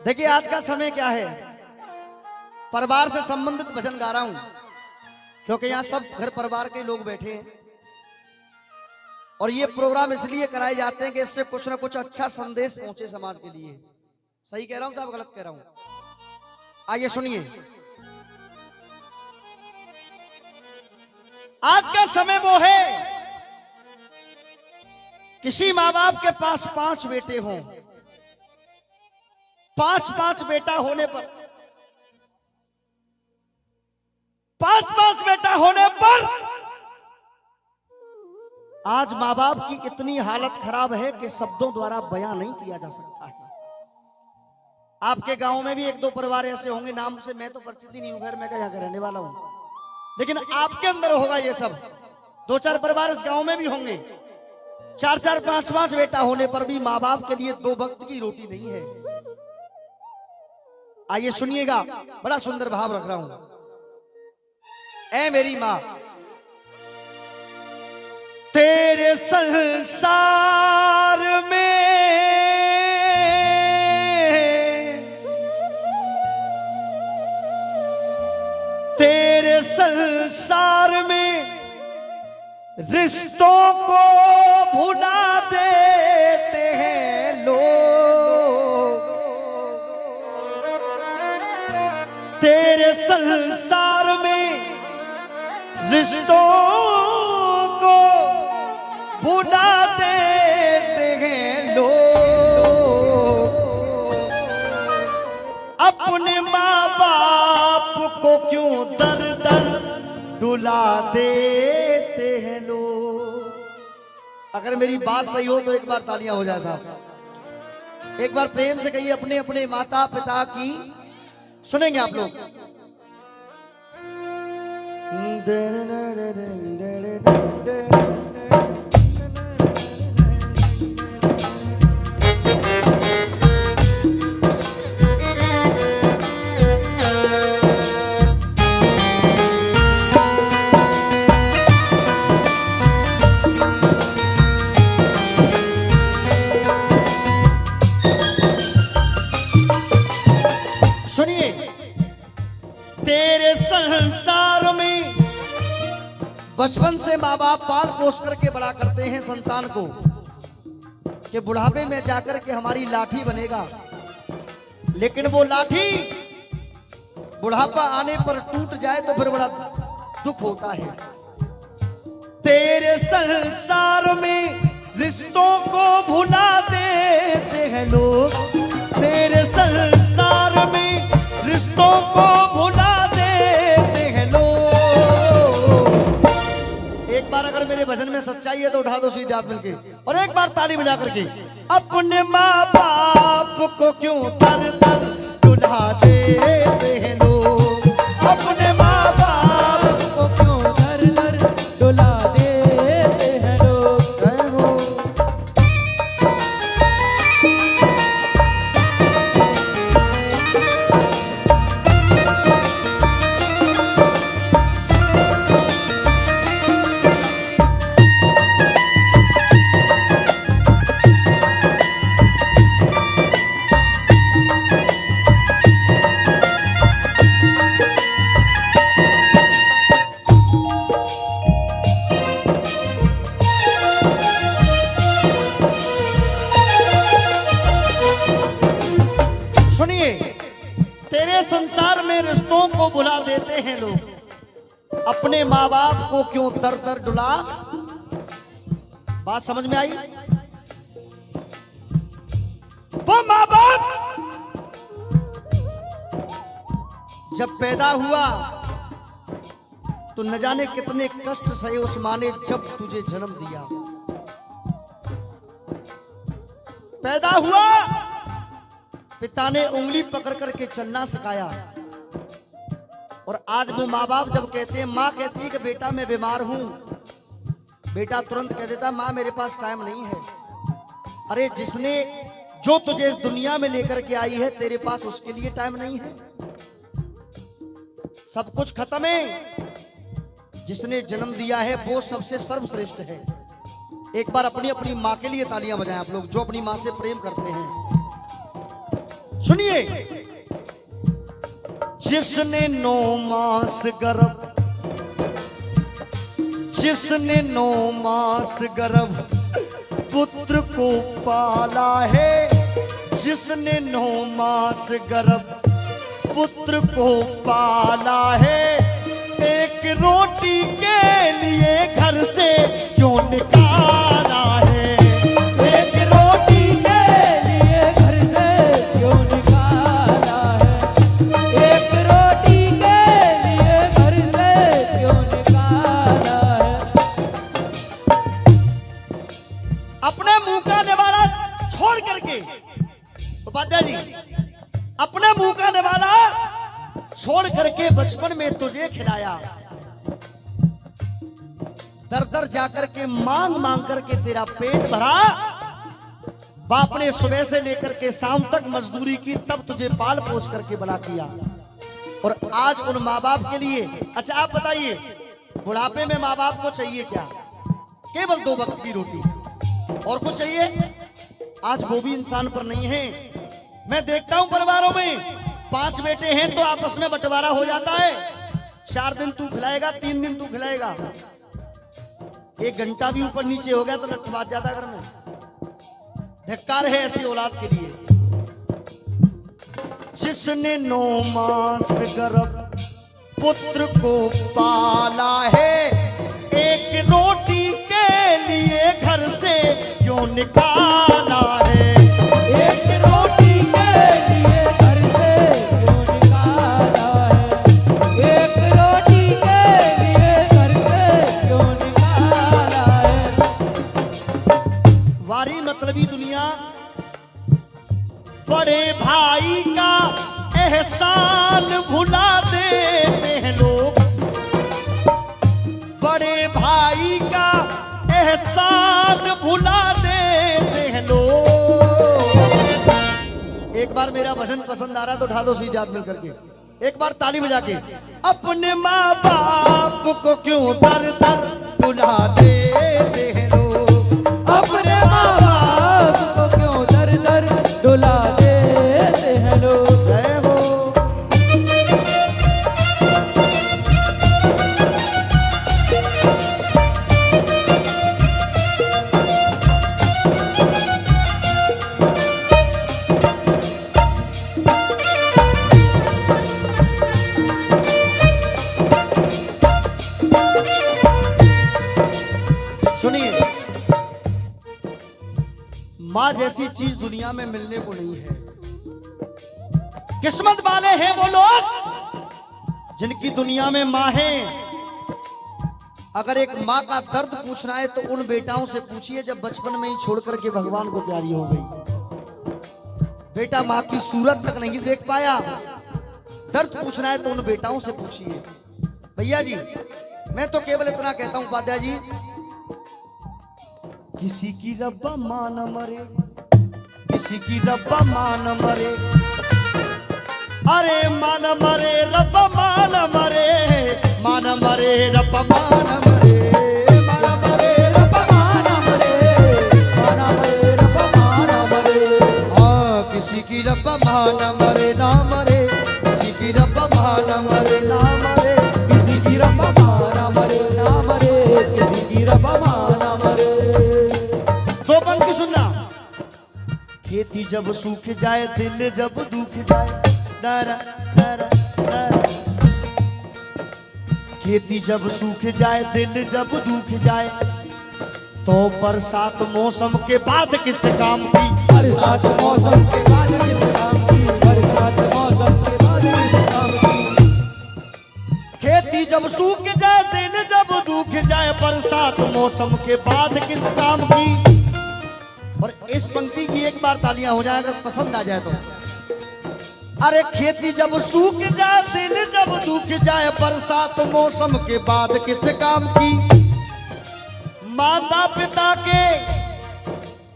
देखिए आज का समय क्या है, परिवार से संबंधित भजन गा रहा हूं क्योंकि यहाँ सब घर परिवार के लोग बैठे हैं और ये प्रोग्राम इसलिए कराए जाते हैं कि इससे कुछ ना कुछ अच्छा संदेश पहुंचे समाज के लिए। सही कह रहा हूं साहब, गलत कह रहा हूं? आइए सुनिए। आज का समय वो है, किसी माँ बाप के पास 5 बेटे हों, 5 बेटा होने पर 5 बेटा होने पर आज माँ बाप की इतनी हालत खराब है कि शब्दों द्वारा बयां नहीं किया जा सकता है। आपके गांव में भी 1-2 परिवार ऐसे होंगे, नाम से मैं तो परिचित ही नहीं हूं, घर में यहाँ का रहने वाला हूं, लेकिन आपके अंदर होगा ये सब। 2-4 परिवार इस गांव में भी होंगे, 4-4 5-5 बेटा होने पर भी माँ बाप के लिए 2 वक्त की रोटी नहीं है। आइए सुनिएगा, बड़ा सुंदर भाव रख रहा हूं। ऐ मेरी मां, तेरे संसार में तेरे संसार में रिश्तों को भुला देते हैं लोग। तेरे संसार में रिश्तों को भुला देते हैं लोग। अपने माँ बाप को क्यों दर दर डुला देते हैं लोग। अगर मेरी बात सही हो तो एक बार तालियां हो जाए साहब। एक बार प्रेम से कहिए अपने अपने माता पिता की। सुनेंगे आप लोग। सुनिए, तेरे संसार में बचपन से माँ बाप पाल पोस करके बड़ा करते हैं संतान को कि बुढ़ापे में जाकर के हमारी लाठी बनेगा, लेकिन वो लाठी बुढ़ापा आने पर टूट जाए तो फिर बड़ा दुख होता है। तेरे संसार में रिश्तों को भुला देते हैं लोग। तेरे संसार में रिश्तों को भुला देते हैं लोग। एक बार अगर मेरे भजन में सच्चाई है तो उठा दो सीधे हाथ मिलके और एक बार ताली बजा करके। अपने माँ बाप को क्यों दर दर डुला देते हैं लोग। अपने माँ बाप को क्यों दर दर डुला देते हैं लोग। तेरे संसार में रिश्तों को भुला देते हैं लोग। अपने माँ बाप को क्यों दर दर डुला। बात समझ में आई? वो माँ बाप जब पैदा हुआ तो न जाने कितने कष्ट सहे उस माँ ने जब तुझे जन्म दिया। पैदा हुआ, पिता ने उंगली पकड़ करके चलना सिखाया और आज वो माँ बाप जब कहते हैं, माँ कहती है कि बेटा मैं बीमार हूं, बेटा तुरंत कह देता माँ मेरे पास टाइम नहीं है। अरे जिसने जो तुझे इस दुनिया में लेकर के आई है तेरे पास उसके लिए टाइम नहीं है। सब कुछ खत्म है, जिसने जन्म दिया है वो सबसे सर्वश्रेष्ठ है। एक बार अपनी अपनी माँ के लिए तालियां बजाएं आप लोग जो अपनी माँ से प्रेम करते हैं। सुनिए, जिसने 9 मास गर्भ, जिसने 9 मास गर्भ पुत्र को पाला है, जिसने 9 मास गर्भ पुत्र को पाला है, एक रोटी के लिए घर से क्यों निकाला है? एक रोटी के लिए घर से क्यों निकाला है? एक रोटी के लिए घर से क्यों निकाला है? अपने मुंह का निवाला छोड़ करके, उपाध्याय जी, अपने मुंह का निवाला छोड़ करके बचपन में तुझे खिलाया, दर दर जाकर के मांग मांग करके तेरा पेट भरा, बाप ने सुबह से लेकर के शाम तक मजदूरी की, तब तुझे पाल पोस करके बड़ा किया। और आज उन माँ बाप के लिए, अच्छा आप बताइए, बुढ़ापे में माँ बाप को चाहिए क्या? केवल 2 वक्त की रोटी, और कुछ चाहिए? आज वो भी इंसान पर नहीं है। मैं देखता हूं परिवारों में 5 बेटे हैं तो आपस में बंटवारा हो जाता है। 4 दिन तू खिलाएगा, 3 दिन तू खिलाएगा, 1 घंटा भी ऊपर नीचे हो गया तो लठ बाज जाता घर में। धिक्कार है ऐसी औलाद के लिए। जिसने 9 मास गर्भ पुत्र को पाला है, एक रोटी के लिए घर से क्यों निकाला है? एक रोटी के लिए घर से क्यों निकाला है? एक रोटी के लिए घर से क्यों निकाला है? वारी मतलबी दुनिया बड़े भाई का एहसान भुला देते हैं लोग, बड़े भाई का एहसान भुला देते हैं लोग। एक बार मेरा भजन पसंद आ रहा है तो उठा दो सीधे हाथ मिल करके, एक बार ताली बजा के। अपने माँ बाप को क्यों दर दर भुला देते हैं लोग, अपने माँ बाप को क्यों दर दर डुला देते हैं लोग। जय हो। सुनिए, माँ जैसी चीज दुनिया में मिलने को नहीं है। किस्मत वाले हैं वो लोग जिनकी दुनिया में माँ है। अगर एक माँ का दर्द पूछना है तो उन बेटाओं से पूछिए जब बचपन में ही छोड़ करके भगवान को प्यारी हो गई। बेटा माँ की सूरत तक नहीं देख पाया, दर्द पूछना है तो उन बेटाओं से पूछिए। भैया जी, मैं तो केवल इतना कहता हूं उपाध्याय जी, किसी की रब्बा मां न मरे, किसी की रब्बा मां न मरे, अरे मां न मरे रब्बा मां न मरे, मां न मरे रब्बा मां न मरे, मां न मरे रब्बा मां न मरे, माँ ना मरे रब्बा माँ ना मरे। हाँ किसी की रब्बा मां न मरे ना मरे, किसी की रब्बा मां न मरे ना मरे, किसी की रब्बा माँ ना मरे ना मरे, किसी की रब्बा माँ ना मरे। दो पंक्ति सुनना। खेती जब सूख जाए, दिल जब दुख जाए, दरा दरा दरा। खेती जब सूख जाए, दिल जब दुख जाए, तो बरसात मौसम के बाद किस काम की? बरसात मौसम के बाद किस काम की? बरसात मौसम के बाद किस काम की? खेती जब सूख जाए, दिल जब दुख जाए, बरसात मौसम के बाद किस काम की? और इस पंक्ति की एक बार तालियां हो जाए अगर पसंद आ जाए तो। अरे खेती जब सूख जाए, दिल जब दुख जाए, बरसात मौसम के बाद किस काम की? माता पिता के,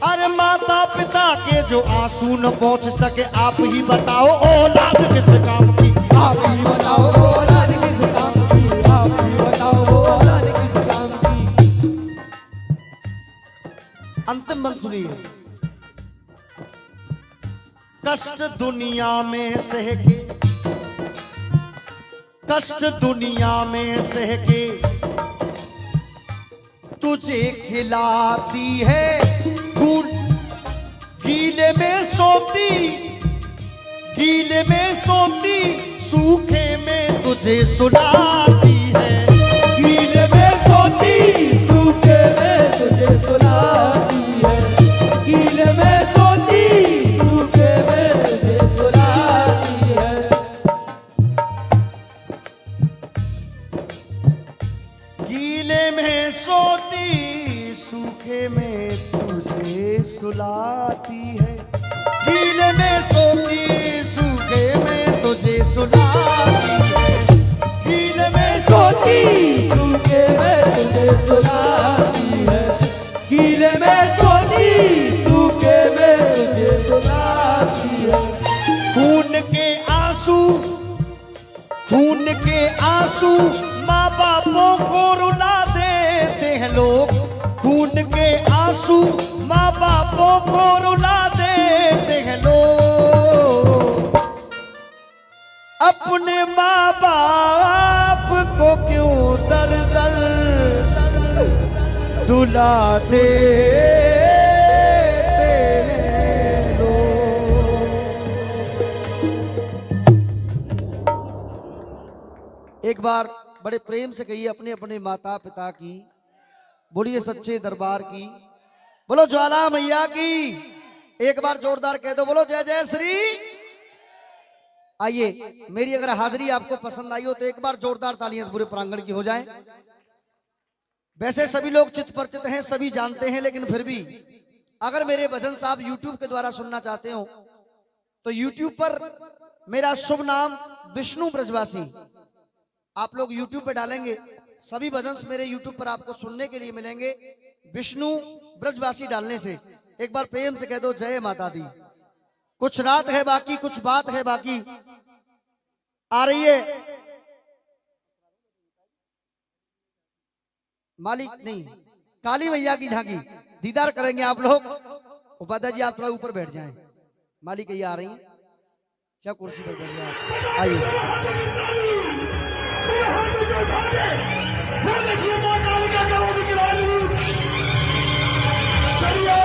अरे माता पिता के जो आंसू न पहुंच सके, आप ही बताओ औलाद किस काम की? आप ही बताओ औलाद किस काम की? आप ही बताओ औलाद किस काम की? अंतिम मंत्र सुनिए। कष्ट दुनिया में सह के, कष्ट दुनिया में सह के तुझे खिलाती है खून, गीले में सोती, गीले में सोती, सूखे में तुझे सुलाती है। गीले में सोती, सूखे में तुझे सुलाती है। गीले में सोती, सूखे में तुझे सुलाती है। गीले में सोती, सूखे में तुझे सुलाती है। गीले में सोती, सूखे में तुझे सुलाती है। गीले में सोती, सूखे में तुझे सुलाती है। गीले में सोती, सूखे में तुझे सुलाती है। खून के आंसू, खून के आंसू माँ बापों को रुला देते हैं लोग। खून के आंसू माँ बापों को रुला देते हैं लोग। अपने माँ बाप को क्यों दर दर दुला देते हैं लोग। एक बार बड़े प्रेम से कहिए अपने अपने माता पिता की, बोलिए सच्चे दरबार की, बोलो ज्वाला मैया की। एक बार जोरदार कह दो, बोलो जय जय श्री। आइए, मेरी अगर हाजिरी आपको पसंद आई हो तो एक बार जोरदार तालियां इस पूरे प्रांगण की हो जाएं। वैसे सभी लोग चित परिचित हैं, सभी जानते हैं, लेकिन फिर भी अगर मेरे भजन साहब YouTube के द्वारा सुनना चाहते हो तो YouTube पर मेरा शुभ नाम विष्णु ब्रजवासी, आप लोग YouTube पे डालेंगे, सभी भजन मेरे YouTube पर आपको सुनने के लिए मिलेंगे। विष्णु ब्रजवासी डालने से एक बार प्रेम से कह दो जय माता दी। कुछ रात है बाकी, कुछ बात है बाकी। आ रही है मालिक नहीं, काली मैया की झांकी, दीदार करेंगे आप लोग। उपाध्याय जी आप थोड़ा ऊपर बैठ जाएं, मालिक ये आ रही हैं, चाहे कुर्सी पर बैठ जाए। आइए चलिए